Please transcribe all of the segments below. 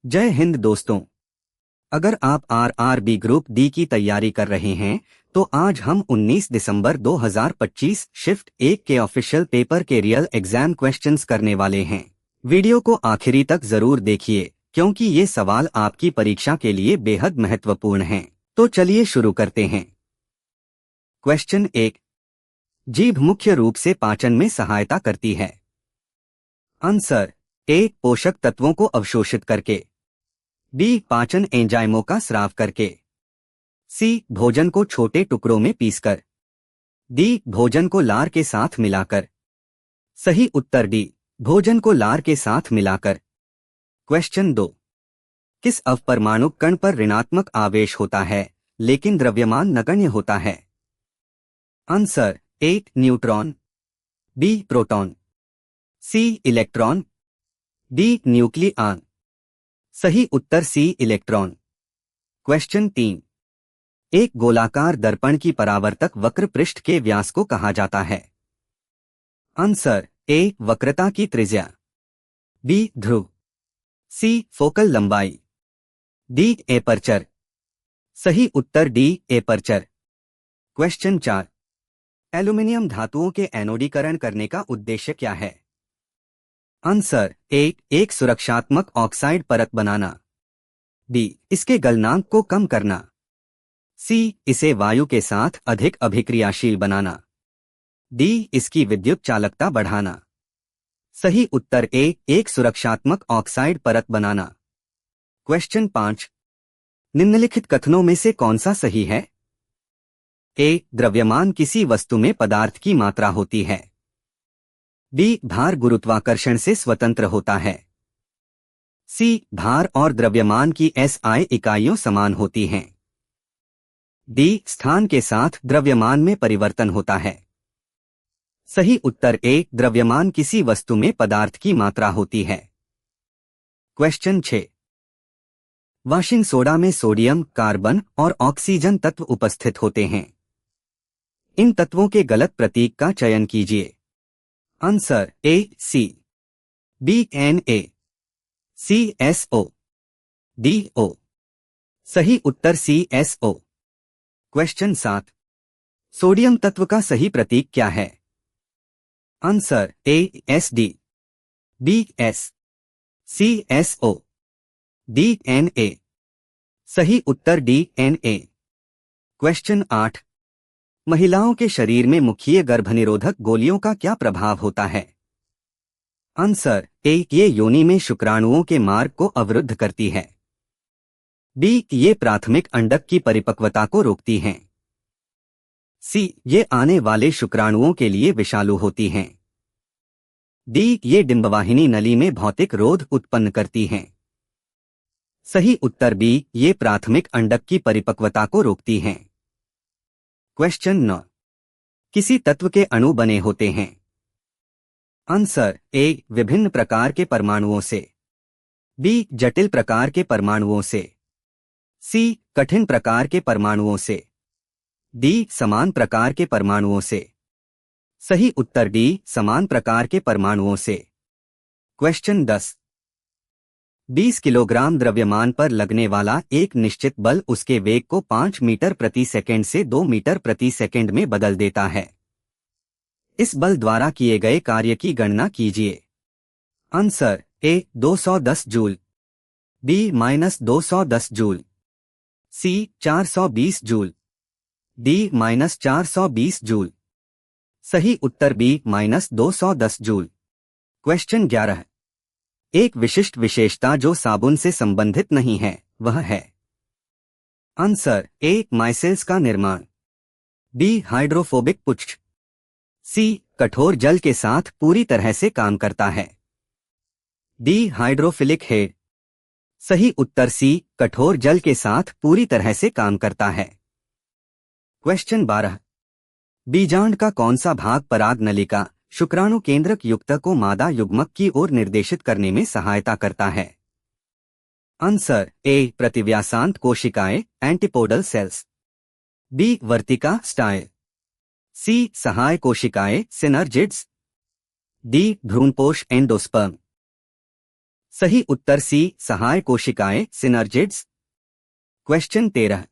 जय हिंद दोस्तों। अगर आप आरआरबी ग्रुप डी की तैयारी कर रहे हैं तो आज हम 19 दिसंबर 2025 शिफ्ट 1 के ऑफिशियल पेपर के रियल एग्जाम क्वेश्चंस करने वाले हैं। वीडियो को आखिरी तक जरूर देखिए क्योंकि ये सवाल आपकी परीक्षा के लिए बेहद महत्वपूर्ण हैं। तो चलिए शुरू करते हैं। क्वेश्चन 1। जीभ मुख्य रूप से पाचन में सहायता करती है। आंसर ए। पोषक तत्वों को अवशोषित करके। बी। पाचन एंजाइमों का स्राव करके। सी। भोजन को छोटे टुकड़ों में पीसकर। डी। भोजन को लार के साथ मिलाकर। सही उत्तर डी। भोजन को लार के साथ मिलाकर। क्वेश्चन 2। किस अवपरमाणु कण पर ऋणात्मक आवेश होता है लेकिन द्रव्यमान नगण्य होता है। Answer A. Neutron. B. Proton. C. Electron. D. Nucleon. सही उत्तर सी। इलेक्ट्रॉन। क्वेश्चन 3। एक गोलाकार दर्पण की परावर्तक वक्र पृष्ठ के व्यास को कहा जाता है। आंसर ए। वक्रता की त्रिज्या। बी। ध्रुव। सी। फोकल लंबाई। डी। एपर्चर। सही उत्तर डी। एपर्चर। क्वेश्चन 4। एल्यूमिनियम धातुओं के एनोडीकरण करने का उद्देश्य क्या है। आंसर ए। एक सुरक्षात्मक ऑक्साइड परत बनाना। बी। इसके गलनांक को कम करना। सी। इसे वायु के साथ अधिक अभिक्रियाशील बनाना। डी। इसकी विद्युत चालकता बढ़ाना। सही उत्तर ए। एक सुरक्षात्मक ऑक्साइड परत बनाना। क्वेश्चन 5। निम्नलिखित कथनों में से कौन सा सही है। ए। द्रव्यमान किसी वस्तु में पदार्थ की मात्रा होती है। बी। भार गुरुत्वाकर्षण से स्वतंत्र होता है। सी। भार और द्रव्यमान की एसआई इकाइयों समान होती हैं। डी। स्थान के साथ द्रव्यमान में परिवर्तन होता है। सही उत्तर ए। द्रव्यमान किसी वस्तु में पदार्थ की मात्रा होती है। क्वेश्चन 6। वाशिंग सोडा में सोडियम, कार्बन और ऑक्सीजन तत्व उपस्थित होते हैं। इन तत्वों के गलत प्रतीक का चयन कीजिए। Answer A. C. B. N A. C. S O. D. O. सही उत्तर C. S O. Question 7। Sodium तत्व का सही प्रतीक क्या है। Answer A. S D. B. S. C. S O. D. N A. सही उत्तर डी। N A. क्वेश्चन 8। महिलाओं के शरीर में मुख्य गर्भनिरोधक गोलियों का क्या प्रभाव होता है। आंसर ए। ये योनि में शुक्राणुओं के मार्ग को अवरुद्ध करती है। बी। ये प्राथमिक अंडक की परिपक्वता को रोकती हैं। सी। ये आने वाले शुक्राणुओं के लिए विषालु होती हैं। डी। ये डिंबवाहिनी नली में भौतिक रोध उत्पन्न करती हैं। सही उत्तर बी। ये प्राथमिक अंडक की परिपक्वता को रोकती हैं। क्वेश्चन 9। किसी तत्व के अणु बने होते हैं। आंसर ए। विभिन्न प्रकार के परमाणुओं से। बी। जटिल प्रकार के परमाणुओं से। सी। कठिन प्रकार के परमाणुओं से। डी। समान प्रकार के परमाणुओं से। सही उत्तर डी। समान प्रकार के परमाणुओं से। क्वेश्चन 10। 20 किलोग्राम द्रव्यमान पर लगने वाला एक निश्चित बल उसके वेग को 5 मीटर प्रति सेकंड से 2 मीटर प्रति सेकंड में बदल देता है। इस बल द्वारा किए गए कार्य की गणना कीजिए। Answer A. 210 joule. B. -210 joule. C. 420 joule. D. -420 joule. सही उत्तर बी। -210 जूल। क्वेश्चन 11। एक विशिष्ट विशेषता जो साबुन से संबंधित नहीं है वह है। आंसर ए। माइसेल्स का निर्माण। बी। हाइड्रोफोबिक पुष्ट। सी। कठोर जल के साथ पूरी तरह से काम करता है। डी। Hydrophilic head. सही उत्तर सी। कठोर जल के साथ पूरी तरह से काम करता है। क्वेश्चन 12। बीजांड का कौन सा भाग पराग नलिका शुक्राणु केंद्रक युक्त को मादा युग्मक की ओर निर्देशित करने में सहायता करता है। Answer A. प्रतिव्यासांत कोशिकाएं, एंटीपोडल सेल्स। बी। वर्तिका स्टाइल। सी। सहाय कोशिकाएं, सिनर्जिड्स। डी। भ्रूणपोष एंडोस्पर्म। सही उत्तर सी सहाय कोशिकाएं सिनर्जिड्स। क्वेश्चन 13।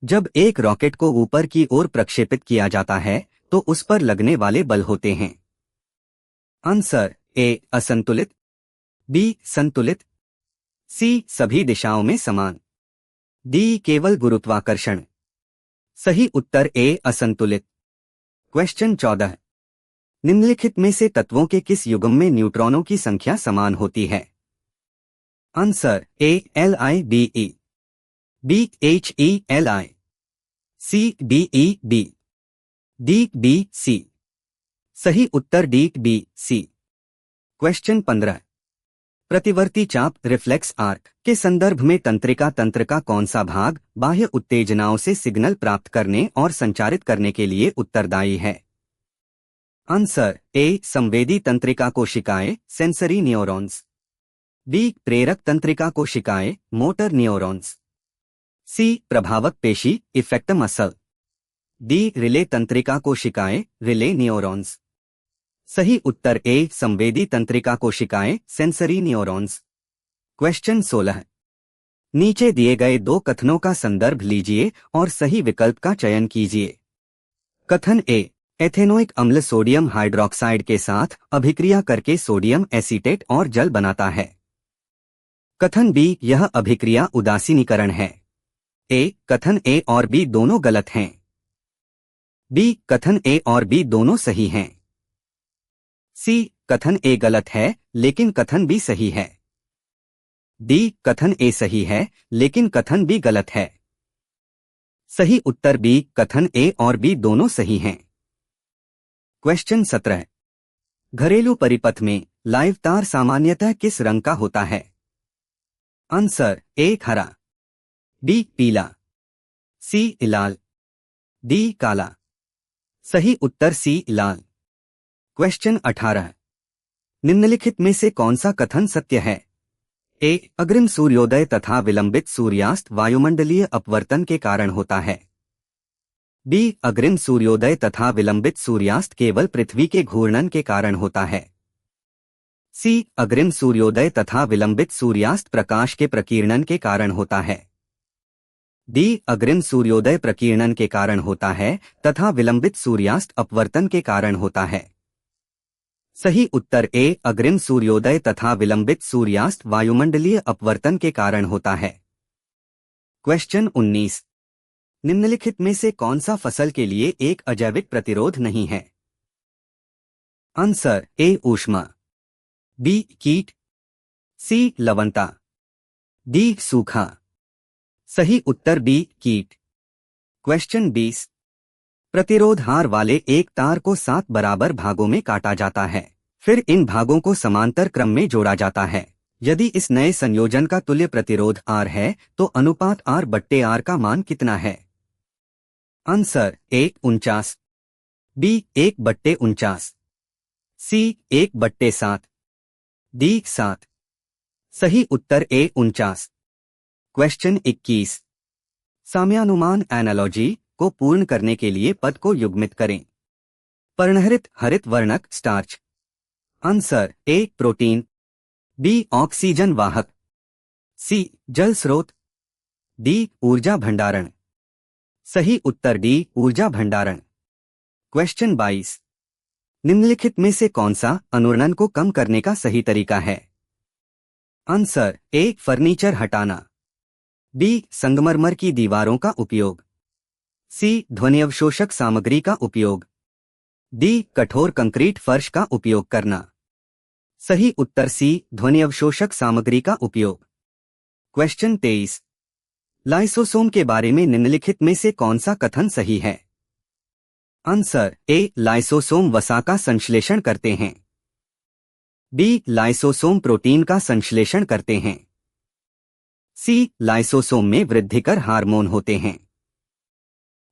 जब एक रॉकेट को ऊपर की ओर प्रक्षेपित किया जाता है तो उस पर लगने वाले बल होते हैं। आंसर ए असंतुलित, बी संतुलित, सी सभी दिशाओं में समान, डी केवल गुरुत्वाकर्षण। सही उत्तर ए असंतुलित। क्वेश्चन 14। निम्नलिखित में से तत्वों के किस युग्म में न्यूट्रॉनों की संख्या समान होती है। Answer A Li, B He, C Be, D Bc। सही उत्तर डी Bc। क्वेश्चन 15। प्रतिवर्ती चाप रिफ्लेक्स आर्क के संदर्भ में तंत्रिका तंत्र का कौन सा भाग बाह्य उत्तेजनाओं से सिग्नल प्राप्त करने और संचारित करने के लिए उत्तरदायी है। आंसर ए संवेदी तंत्रिका कोशिकाएं सेंसरी न्यूरॉन्स, बी प्रेरक तंत्रिका कोशिकाएं मोटर न्यूरॉन्स, सी प्रभावक पेशी इफेक्ट मसल, डी रिले तंत्रिका कोशिकाएं रिले न्यूरॉन्स। सही उत्तर ए संवेदी तंत्रिका कोशिकाएं सेंसरी न्यूरॉन्स। क्वेश्चन 16। नीचे दिए गए दो कथनों का संदर्भ लीजिए और सही विकल्प का चयन कीजिए। कथन ए एथेनोइक अम्ल सोडियम हाइड्रोक्साइड के साथ अभिक्रिया करके सोडियम एसीटेट और जल बनाता है। कथन बी यह अभिक्रिया उदासीनीकरण है। ए कथन ए और बी दोनों गलत हैं। बी कथन ए और बी दोनों सही हैं। सी कथन ए गलत है लेकिन कथन बी सही है। डी कथन ए सही है लेकिन कथन बी गलत है। सही उत्तर बी कथन ए और बी दोनों सही हैं। क्वेश्चन 17। घरेलू परिपथ में लाइव तार सामान्यतः किस रंग का होता है। आंसर ए हरा, बी पीला, सी लाल, डी काला। सही उत्तर सी लाल। क्वेश्चन 18। निम्नलिखित में से कौन सा कथन सत्य है। ए अग्रिम सूर्योदय तथा विलंबित सूर्यास्त वायुमंडलीय अपवर्तन के कारण होता है। बी अग्रिम सूर्योदय तथा विलंबित सूर्यास्त केवल पृथ्वी के घूर्णन के कारण होता है। सी अग्रिम सूर्योदय तथा विलंबित सूर्यास्त प्रकाश के प्रकीर्णन के कारण होता है। डी अग्रिम सूर्योदय प्रकीर्णन के कारण होता है तथा विलंबित सूर्यास्त अपवर्तन के कारण होता है। सही उत्तर ए अग्रिम सूर्योदय तथा विलंबित सूर्यास्त वायुमंडलीय अपवर्तन के कारण होता है। क्वेश्चन 19। निम्नलिखित में से कौन सा फसल के लिए एक अजैविक प्रतिरोध नहीं है। आंसर ए ऊष्मा, बी कीट, सी लवणता, डी सूखा। सही उत्तर बी कीट। क्वेश्चन 20। प्रतिरोध हार वाले एक तार को 7 बराबर भागों में काटा जाता है, फिर इन भागों को समांतर क्रम में जोड़ा जाता है। यदि इस नए संयोजन का तुल्य प्रतिरोध R है तो अनुपात R/R का मान कितना है। Answer A 49, B 1/49, C 1/7, D 7। सही उत्तर ए 49। क्वेश्चन 21। साम्यानुमान एनालॉजी को पूर्ण करने के लिए पद को युग्मित करें। पर्णहरित हरित वर्णक starch. Answer A protein, B oxygen वाहक, सी जल स्रोत, डी ऊर्जा भंडारण। सही उत्तर डी ऊर्जा भंडारण। क्वेश्चन 22। निम्नलिखित में से कौन सा अनुरणन को कम करने का सही तरीका है। आंसर ए फर्नीचर हटाना, बी संगमरमर की दीवारों का उपयोग, सी ध्वनि अवशोषक सामग्री का उपयोग, डी कठोर कंक्रीट फर्श का उपयोग करना। सही उत्तर सी ध्वनि अवशोषक सामग्री का उपयोग। क्वेश्चन 23। लाइसोसोम के बारे में निम्नलिखित में से कौन सा कथन सही है। आंसर ए लाइसोसोम वसा का संश्लेषण करते हैं, बी लाइसोसोम प्रोटीन का संश्लेषण करते हैं, सी लाइसोसोम में वृद्धिकर हार्मोन होते हैं,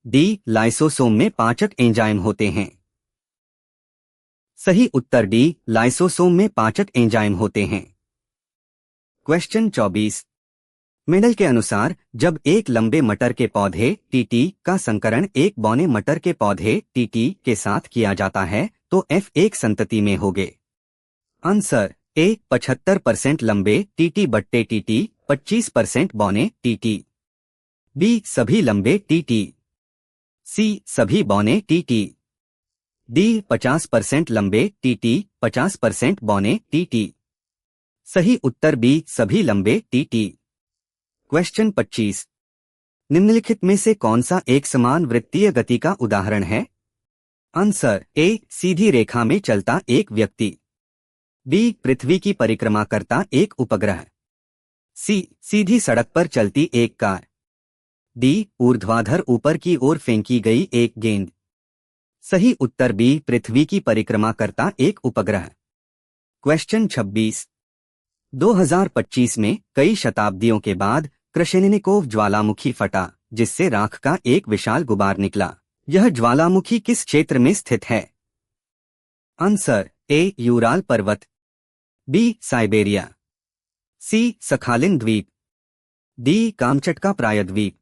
डी लाइसोसोम में पाचक एंजाइम होते हैं। सही उत्तर डी लाइसोसोम में पाचक एंजाइम होते हैं। क्वेश्चन 24। मेंडल के अनुसार जब एक लंबे मटर के पौधे टीटी का संकरण एक बौने मटर के पौधे टीटी के साथ किया जाता है तो F1 संतति में होगे। आंसर ए 75% लंबे टीटी बट्टे टीटी, 25% बौने टीटी। बी सभी लंबे टीटी। सी सभी बौने टीटी। डी 50% लंबे टीटी, 50% बौने टीटी। सही उत्तर बी सभी लंबे टीटी। क्वेश्चन 25। निम्नलिखित में से कौन सा एक समान वृत्तीय गति का उदाहरण है? आंसर ए सीधी रेखा में चलता एक व्यक्ति। बी पृथ्वी की परिक्रमा करता एक उपग्रह। सी सीधी सड़क पर चलती एक कार। डी ऊर्ध्वाधर ऊपर की ओर फेंकी गई एक गेंद। सही उत्तर बी पृथ्वी की परिक्रमा करता एक उपग्रह। क्वेश्चन 26। 2025 में कई शताब्दियों के बाद क्रशेनिकोव ज्वालामुखी फटा, जिससे राख का एक विशाल गुबार निकला। यह ज्वालामुखी किस क्षेत्र में स्थित है? आंसर ए यूराल पर्वत। B Siberia. सी सखालिन द्वीप। डी कामचटका प्रायद्वीप।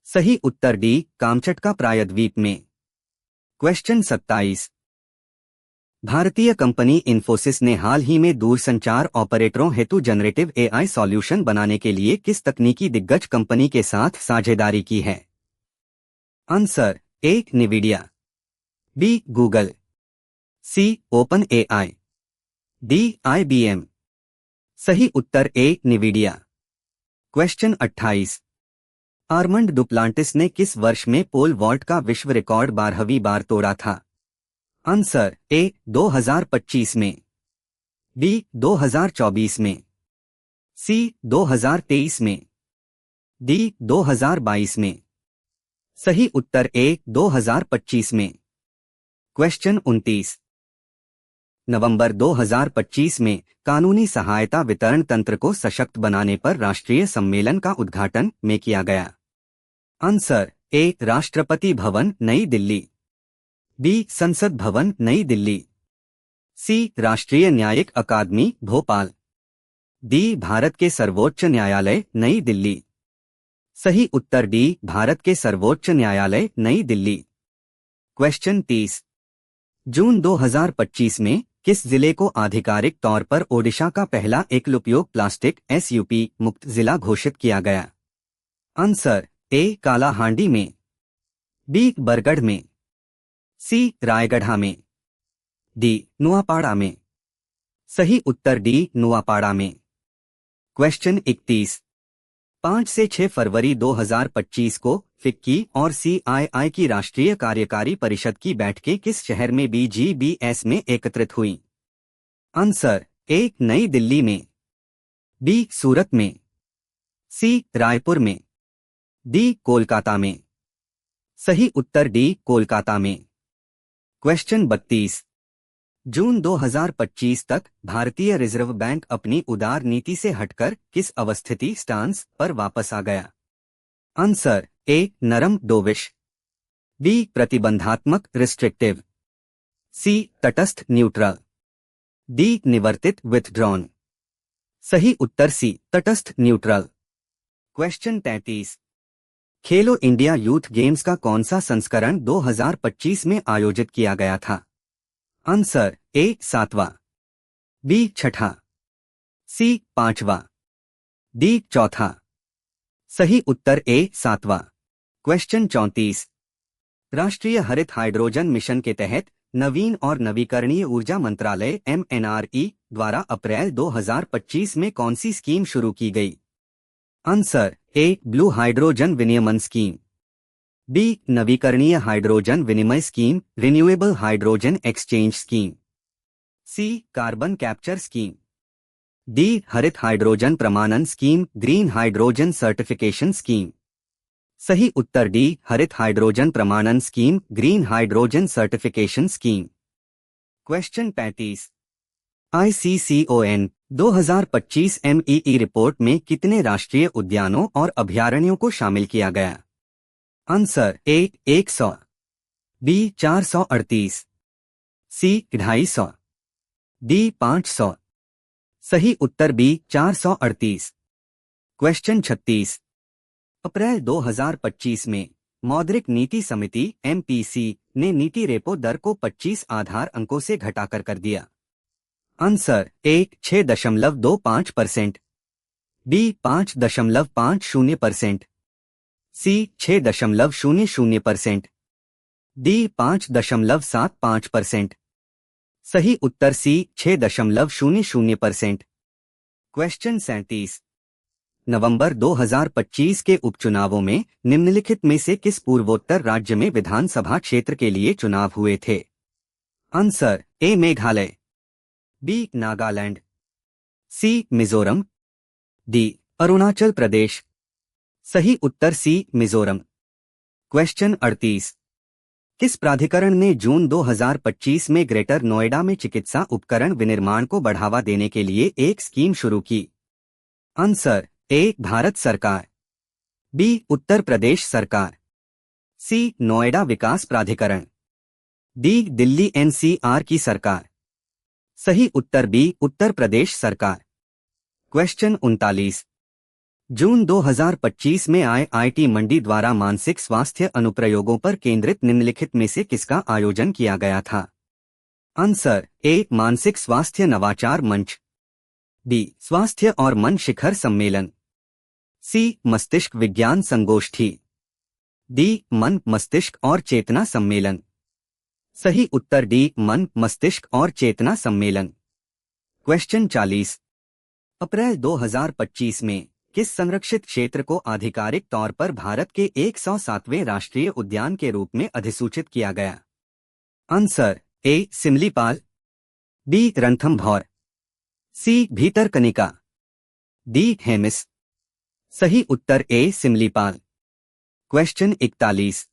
सही उत्तर डी कामचटका प्रायद्वीप में। क्वेश्चन 27। भारतीय कंपनी इन्फोसिस ने हाल ही में दूरसंचार ऑपरेटरों हेतु जनरेटिव एआई सॉल्यूशन बनाने के लिए किस तकनीकी दिग्गज कंपनी के साथ साझेदारी की है? Answer A Nvidia. B Google. C open AI. D IBM. सही उत्तर A Nvidia. Question 28। Armand Duplantis ने किस वर्ष में पोल वॉल्ट का विश्व रिकॉर्ड 12वीं बार तोड़ा था? आंसर ए 2025 में। बी 2024 में। सी 2023 में। डी 2022 में। सही उत्तर ए 2025 में। क्वेश्चन 29। नवंबर 2025 में कानूनी सहायता वितरण तंत्र को सशक्त बनाने पर राष्ट्रीय सम्मेलन का उद्घाटन में किया गया। आंसर ए राष्ट्रपति भवन नई दिल्ली। बी संसद भवन नई दिल्ली। सी राष्ट्रीय न्यायिक अकादमी भोपाल। डी भारत के सर्वोच्च न्यायालय नई दिल्ली। सही उत्तर डी भारत के सर्वोच्च न्यायालय नई दिल्ली। क्वेश्चन 30। जून 2025 में किस जिले को आधिकारिक तौर पर ओडिशा का पहला एकल उपयोग प्लास्टिक एसयूपी मुक्त जिला घोषित किया गया? आंसर ए कालाहांडी में। बी बरगढ़ में। सी रायगढ़ा में। डी नुआपाड़ा में। सही उत्तर डी नुआपाड़ा में। क्वेश्चन 31। 5 से 6 फरवरी 2025 को फिक्की और सीआईआई की राष्ट्रीय कार्यकारी परिषद की बैठकें किस शहर में बीजीबीएस में एकत्रित हुई? आंसर ए नई दिल्ली में। बी सूरत में। सी रायपुर में। डी कोलकाता में। सही उत्तर डी कोलकाता में। क्वेश्चन 32। जून 2025 तक भारतीय रिजर्व बैंक अपनी उदार नीति से हटकर किस अवस्थिति स्टांस पर वापस आ गया? आंसर ए नरम डोविश। बी प्रतिबंधात्मक रिस्ट्रिक्टिव। सी तटस्थ न्यूट्रल। D निवर्तित withdrawn. सही उत्तर सी तटस्थ न्यूट्रल। क्वेश्चन 33। खेलो इंडिया यूथ गेम्स का कौन सा संस्करण 2025 में आयोजित किया गया था? Answer A 7वां। बी 6ठा। सी 5वां। डी 4था। सही उत्तर ए 7वां। क्वेश्चन 34। राष्ट्रीय हरित हाइड्रोजन मिशन के तहत नवीन और नवीकरणीय ऊर्जा मंत्रालय MNRE द्वारा अप्रैल 2025 में कौन सी स्कीम शुरू की गई? आंसर ए ब्लू हाइड्रोजन विनियमन स्कीम। बी नवीकरणीय हाइड्रोजन विनिमय scheme renewable hydrogen exchange scheme. C carbon capture scheme. D हरित हाइड्रोजन प्रमाणन scheme green hydrogen certification scheme. सही उत्तर डी हरित हाइड्रोजन प्रमाणन scheme green hydrogen certification scheme. Question 35। ICCON 2025 MEE report में कितने राष्ट्रीय उद्यानों और अभयारण्यों को शामिल किया गया? Answer A 100। B 438। C 250। D 500। सही उत्तर बी 438। क्वेश्चन 36। अप्रैल 2025 में मौद्रिक नीति समिति MPC ने नीति रेपो दर को 25 आधार अंकों से घटाकर कर दिया। Answer A 6.25%, B 5.50%, C 6.00%, D 5.75%। सही उत्तर सी 6.00%। क्वेश्चन 37। नवंबर 2025 के उपचुनावों में निम्नलिखित में से किस पूर्वोत्तर राज्य में विधानसभा क्षेत्र के लिए चुनाव हुए थे? Answer A Meghalaya, B Nagaland, C Mizoram, D Arunachal Pradesh. सही उत्तर सी मिजोरम। क्वेश्चन 38। किस प्राधिकरण ने जून 2025 में ग्रेटर नोएडा में चिकित्सा उपकरण विनिर्माण को बढ़ावा देने के लिए एक स्कीम शुरू की? आंसर ए भारत सरकार, बी उत्तर प्रदेश सरकार, सी नोएडा विकास प्राधिकरण, डी दिल्ली एनसीआर की सरकार। सही उत्तर बी उत्तर प्रदेश सरकार। क्वेश्चन 39। जून 2025 में आईआईटी मंडी द्वारा मानसिक स्वास्थ्य अनुप्रयोगों पर केंद्रित निम्नलिखित में से किसका आयोजन किया गया था? आंसर ए मानसिक स्वास्थ्य नवाचार मंच, बी स्वास्थ्य और मन शिखर सम्मेलन, सी मस्तिष्क विज्ञान संगोष्ठी, डी मन मस्तिष्क और चेतना सम्मेलन। सही उत्तर डी मन मस्तिष्क और चेतना सम्मेलन। क्वेश्चन 40। अप्रैल 2025 में किस संरक्षित क्षेत्र को आधिकारिक तौर पर भारत के 107वें राष्ट्रीय उद्यान के रूप में अधिसूचित किया गया? Answer A Similipal, B Ranthambore, C Bhitarkanika, D Hemis. सही उत्तर ए सिमलीपाल। क्वेश्चन 41।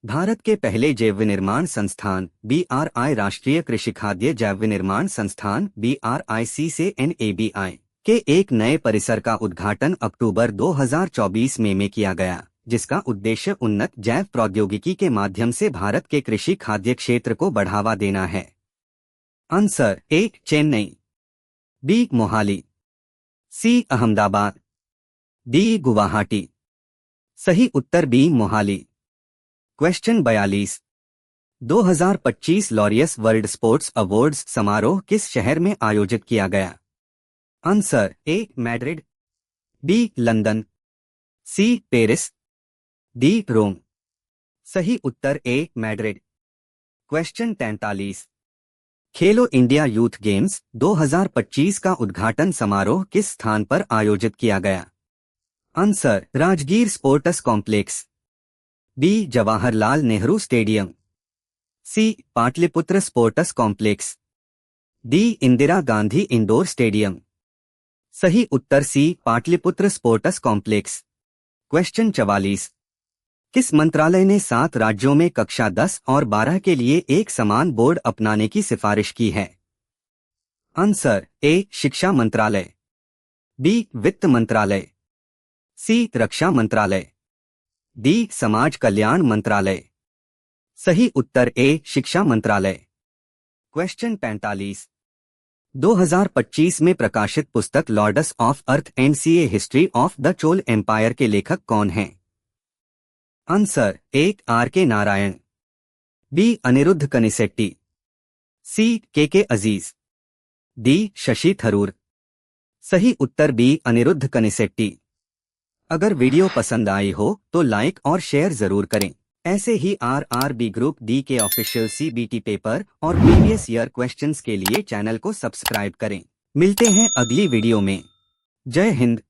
भारत के पहले जैव विनिर्माण संस्थान BRI राष्ट्रीय कृषि खाद्य जैव विनिर्माण संस्थान BRIC से NABI के एक नए परिसर का उद्घाटन अक्टूबर 2024 में किया गया, जिसका उद्देश्य उन्नत जैव प्रौद्योगिकी के माध्यम से भारत के कृषि खाद्य क्षेत्र को बढ़ावा देना है। Answer A Chennai, B Mohali, C Ahmedabad, D Guwahati. सही उत्तर B Mohali. Question 42। 2025 Laureus world sports awards समारोह किस शहर में आयोजित किया गया? Answer A Madrid, B London, C Paris, D Rome. सही उत्तर ए मैड्रिड। क्वेश्चन 43। खेलो इंडिया यूथ गेम्स 2025 का उद्घाटन समारोह किस स्थान पर आयोजित किया गया? Answer Rajgir sports complex, B Jawaharlal Nehru stadium, C Pataliputra sports complex, D Indira Gandhi indoor stadium. सही उत्तर C Pataliputra sports complex. Question 44। किस मंत्रालय ने 7 राज्यों में कक्षा 10 और 12 के लिए एक समान बोर्ड अपनाने की सिफारिश की है? आंसर ए शिक्षा मंत्रालय, बी वित्त मंत्रालय, सी रक्षा मंत्रालय, डी समाज कल्याण मंत्रालय। सही उत्तर ए शिक्षा मंत्रालय। क्वेश्चन 45। 2025 में प्रकाशित पुस्तक lords of earth NCA history of the Chola empire के लेखक कौन हैं? Answer A RK Narayan, B Anirudh Kanisetty, C KK Aziz, D Shashi Tharoor. सही उत्तर बी अनिरुद्ध कनिसेट्टी। अगर वीडियो पसंद आई हो तो लाइक और शेयर जरूर करें। ऐसे ही RRB ग्रुप डी के ऑफिशियल CBT पेपर और प्रीवियस ईयर क्वेश्चंस के लिए चैनल को सब्सक्राइब करें। मिलते हैं अगली वीडियो में। जय हिंद।